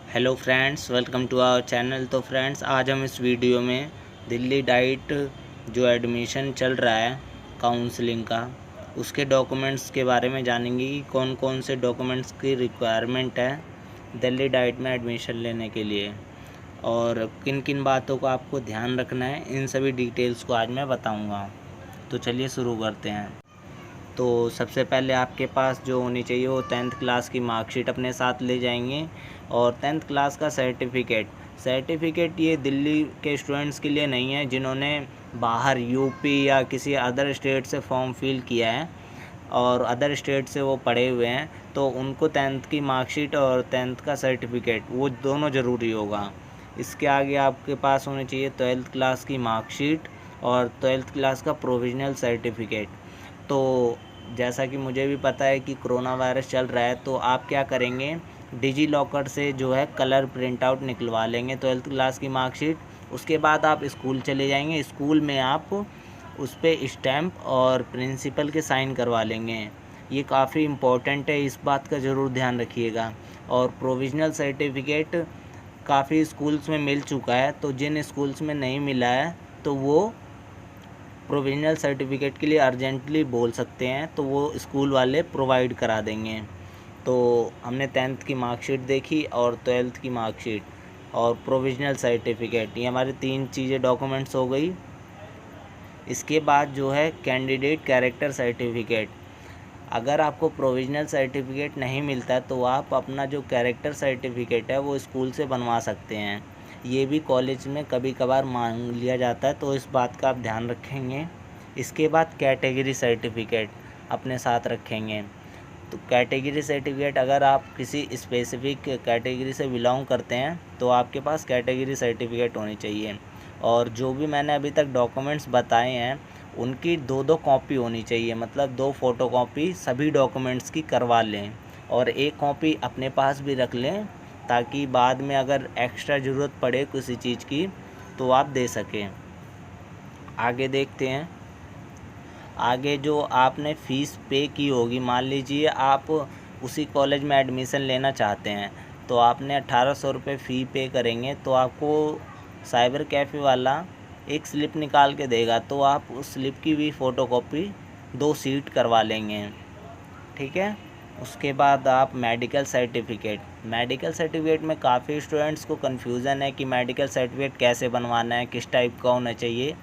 Hello friends, welcome to our channel. तो friends, आज हम इस वीडियो में दिल्ली डाइट जो एडमिशन चल रहा है काउंसलिंग का, उसके डॉक्यूमेंट्स के बारे में जानेंगे कि कौन कौन से डॉक्यूमेंट्स की रिक्वायरमेंट है दिल्ली डाइट में एडमिशन लेने के लिए और किन किन बातों का आपको ध्यान रखना है। इन सभी डिटेल्स को आज मैं बताऊँगा। तो चलिए शुरू करते हैं। तो सबसे पहले आपके पास जो होनी चाहिए वो 10th क्लास की मार्कशीट अपने साथ ले जाएंगे और 10th क्लास का सर्टिफिकेट ये दिल्ली के स्टूडेंट्स के लिए नहीं है जिन्होंने बाहर यूपी या किसी अदर स्टेट से फॉर्म फिल किया है और अदर स्टेट से वो पढ़े हुए हैं, तो उनको 10th की मार्कशीट और 10th का सर्टिफिकेट वो दोनों ज़रूरी होगा। इसके आगे आपके पास होनी चाहिए 12th क्लास की मार्कशीट और 12th क्लास का प्रोविजनल सर्टिफिकेट। तो जैसा कि मुझे भी पता है कि कोरोना वायरस चल रहा है, तो आप क्या करेंगे, डिजी लॉकर से जो है कलर प्रिंट आउट निकलवा लेंगे 12th क्लास की मार्कशीट। उसके बाद आप स्कूल चले जाएंगे, स्कूल में आप उस पर स्टैम्प और प्रिंसिपल के साइन करवा लेंगे। ये काफ़ी इम्पोर्टेंट है, इस बात का ज़रूर ध्यान रखिएगा। और प्रोविजनल सर्टिफिकेट काफ़ी स्कूल्स में मिल चुका है, तो जिन स्कूल्स में नहीं मिला है तो वो प्रोविजनल सर्टिफिकेट के लिए अर्जेंटली बोल सकते हैं, तो वो स्कूल वाले प्रोवाइड करा देंगे। तो हमने 10th की मार्कशीट देखी और 12th की मार्कशीट और प्रोविजनल सर्टिफिकेट, ये हमारी 3 चीज़ें डॉक्यूमेंट्स हो गई। इसके बाद जो है कैंडिडेट कैरेक्टर सर्टिफिकेट। अगर आपको प्रोविजनल सर्टिफिकेट नहीं मिलता तो आप अपना जो कैरेक्टर सर्टिफिकेट है वो स्कूल से बनवा सकते हैं। ये भी कॉलेज में कभी कभार मांग लिया जाता है, तो इस बात का आप ध्यान रखेंगे। इसके बाद कैटेगरी सर्टिफिकेट अपने साथ रखेंगे। तो कैटेगरी सर्टिफिकेट, अगर आप किसी स्पेसिफिक कैटेगरी से बिलोंग करते हैं तो आपके पास कैटेगरी सर्टिफिकेट होनी चाहिए। और जो भी मैंने अभी तक डॉक्यूमेंट्स बताए हैं उनकी 2-2 कॉपी होनी चाहिए, मतलब 2 फ़ोटोकॉपी सभी डॉक्यूमेंट्स की करवा लें और एक कॉपी अपने पास भी रख लें, ताकि बाद में अगर एक्स्ट्रा ज़रूरत पड़े किसी चीज़ की तो आप दे सकें। आगे देखते हैं। आगे जो आपने फ़ीस पे की होगी, मान लीजिए आप उसी कॉलेज में एडमिशन लेना चाहते हैं, तो आपने 1800 रुपये फ़ी पे करेंगे, तो आपको साइबर कैफ़े वाला एक स्लिप निकाल के देगा, तो आप उस स्लिप की भी फ़ोटोकॉपी 2 शीट करवा लेंगे, ठीक है। उसके बाद आप मेडिकल सर्टिफिकेट में काफ़ी स्टूडेंट्स को कन्फ्यूज़न है कि मेडिकल सर्टिफिकेट कैसे बनवाना है, किस टाइप का होना चाहिए।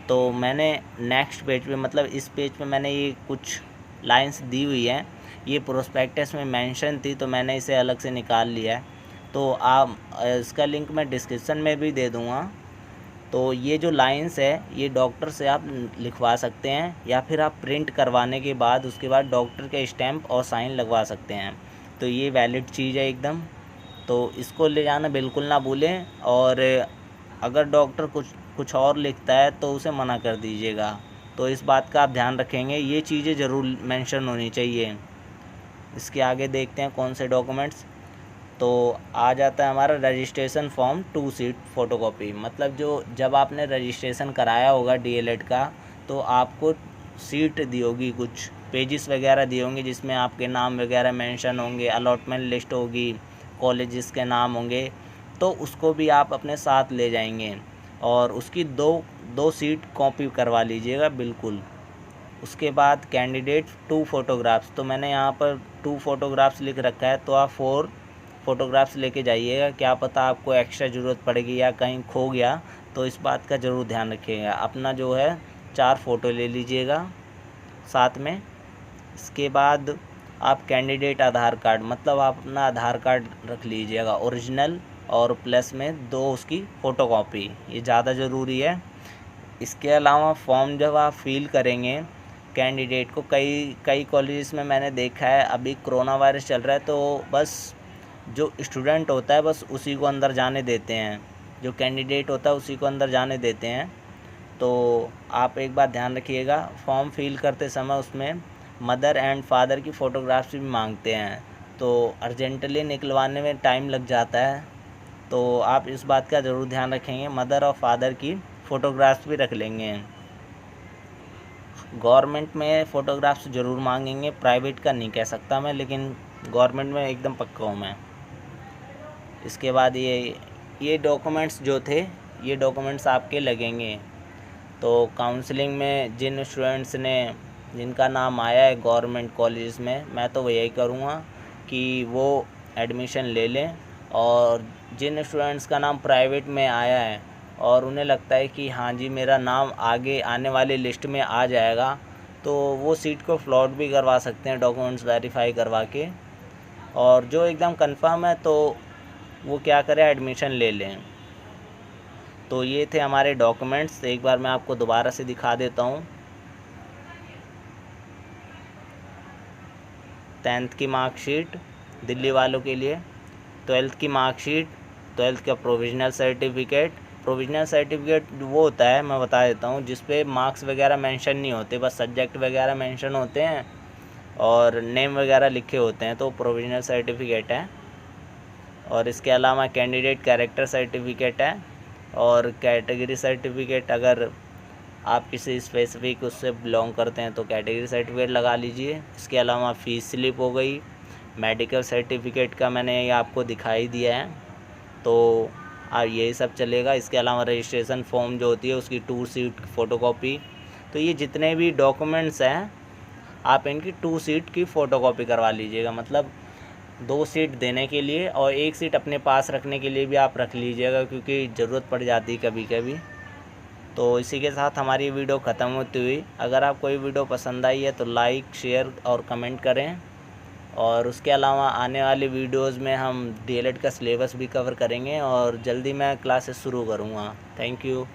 तो मैंने नेक्स्ट पेज पे, मतलब इस पेज पे मैंने ये कुछ लाइंस दी हुई हैं, ये प्रोस्पेक्टस में मेंशन थी तो मैंने इसे अलग से निकाल लिया है। तो आप इसका लिंक मैं डिस्क्रिप्शन में भी दे दूँगा। तो ये जो लाइंस है ये डॉक्टर से आप लिखवा सकते हैं या फिर आप प्रिंट करवाने के बाद उसके बाद डॉक्टर के स्टैम्प और साइन लगवा सकते हैं। तो ये वैलिड चीज़ है एकदम, तो इसको ले जाना बिल्कुल ना भूलें। और अगर डॉक्टर कुछ और लिखता है तो उसे मना कर दीजिएगा, तो इस बात का आप ध्यान रखेंगे। ये चीज़ें ज़रूर मेंशन होनी चाहिए। इसके आगे देखते हैं कौन से डॉक्यूमेंट्स। तो आ जाता है हमारा रजिस्ट्रेशन फॉर्म 2 शीट फ़ोटोकॉपी, मतलब जो जब आपने रजिस्ट्रेशन कराया होगा डीएलएड का, तो आपको सीट दी होगी, कुछ पेजेस वगैरह दिए होंगे जिसमें आपके नाम वगैरह मेंशन होंगे, अलॉटमेंट लिस्ट होगी, कॉलेजेस के नाम होंगे, तो उसको भी आप अपने साथ ले जाएंगे और उसकी दो सीट कॉपी करवा लीजिएगा बिल्कुल। उसके बाद कैंडिडेट 2 फ़ोटोग्राफ्स, तो मैंने यहाँ पर 2 फ़ोटोग्राफ्स लिख रखा है, तो आप 4 फ़ोटोग्राफ्स लेके जाइएगा। क्या पता आपको एक्स्ट्रा ज़रूरत पड़ेगी या कहीं खो गया, तो इस बात का ज़रूर ध्यान रखिएगा। अपना जो है 4 फ़ोटो ले लीजिएगा साथ में। इसके बाद आप कैंडिडेट आधार कार्ड, मतलब आप अपना आधार कार्ड रख लीजिएगा ओरिजिनल और प्लस में 2 उसकी फ़ोटोकॉपी, ये ज़्यादा ज़रूरी है। इसके अलावा फॉर्म जब आप फिल करेंगे कैंडिडेट को, कई कॉलेजेस में मैंने देखा है अभी कोरोना वायरस चल रहा है तो बस जो स्टूडेंट होता है बस उसी को अंदर जाने देते हैं, जो कैंडिडेट होता है उसी को अंदर जाने देते हैं। तो आप एक बात ध्यान रखिएगा, फॉर्म फिल करते समय उसमें मदर एंड फादर की फ़ोटोग्राफ्स भी मांगते हैं, तो अर्जेंटली निकलवाने में टाइम लग जाता है, तो आप इस बात का ज़रूर ध्यान रखेंगे, मदर और फादर की फ़ोटोग्राफ्स भी रख लेंगे। गवर्नमेंट में फ़ोटोग्राफ्स ज़रूर मांगेंगे, प्राइवेट का नहीं कह सकता मैं, लेकिन गवर्नमेंट में एकदम पक्का हूँ मैं। इसके बाद ये डॉक्यूमेंट्स जो थे, ये डॉक्यूमेंट्स आपके लगेंगे। तो काउंसलिंग में जिन स्टूडेंट्स ने जिनका नाम आया है गवर्नमेंट कॉलेज में, मैं तो यही करूँगा कि वो एडमिशन ले लें, और जिन स्टूडेंट्स का नाम प्राइवेट में आया है और उन्हें लगता है कि हाँ जी मेरा नाम आगे आने वाली लिस्ट में आ जाएगा, तो वो सीट को फ्लॉट भी करवा सकते हैं डॉक्यूमेंट्स वेरीफाई करवा के। और जो एकदम कंफर्म है तो वो क्या करें, एडमिशन ले लें। तो ये थे हमारे डॉक्यूमेंट्स, एक बार मैं आपको दोबारा से दिखा देता हूँ। 10th की मार्कशीट दिल्ली वालों के लिए, 12th की मार्कशीट, 12th का प्रोविज़नल सर्टिफिकेट वो होता है, मैं बता देता हूँ, जिस पे मार्क्स वगैरह मेंशन नहीं होते, बस सब्जेक्ट वगैरह मेंशन होते हैं और नेम वगैरह लिखे होते हैं, तो प्रोविज़नल सर्टिफिकेट है। और इसके अलावा कैंडिडेट कैरेक्टर सर्टिफिकेट है, और कैटेगरी सर्टिफिकेट, अगर आप किसी स्पेसिफिक उससे बिलोंग करते हैं तो कैटेगरी सर्टिफिकेट लगा लीजिए। इसके अलावा फ़ीस स्लिप हो गई, मेडिकल सर्टिफिकेट का मैंने ये आपको दिखाई दिया है, तो यही सब चलेगा। इसके अलावा रजिस्ट्रेशन फॉर्म जो होती है उसकी 2 शीट फ़ोटोकॉपी। तो ये जितने भी डॉक्यूमेंट्स हैं आप इनकी 2 शीट की फ़ोटोकॉपी करवा लीजिएगा, मतलब 2 सीट देने के लिए और 1 सीट अपने पास रखने के लिए भी आप रख लीजिएगा, क्योंकि ज़रूरत पड़ जाती है कभी कभी। तो इसी के साथ हमारी वीडियो ख़त्म होती हुई। अगर आपको कोई वीडियो पसंद आई है तो लाइक, शेयर और कमेंट करें। और उसके अलावा आने वाली वीडियोज़ में हम DLED का सिलेबस भी कवर करेंगे और जल्दी मैं क्लासेस शुरू करूँगा। Thank you.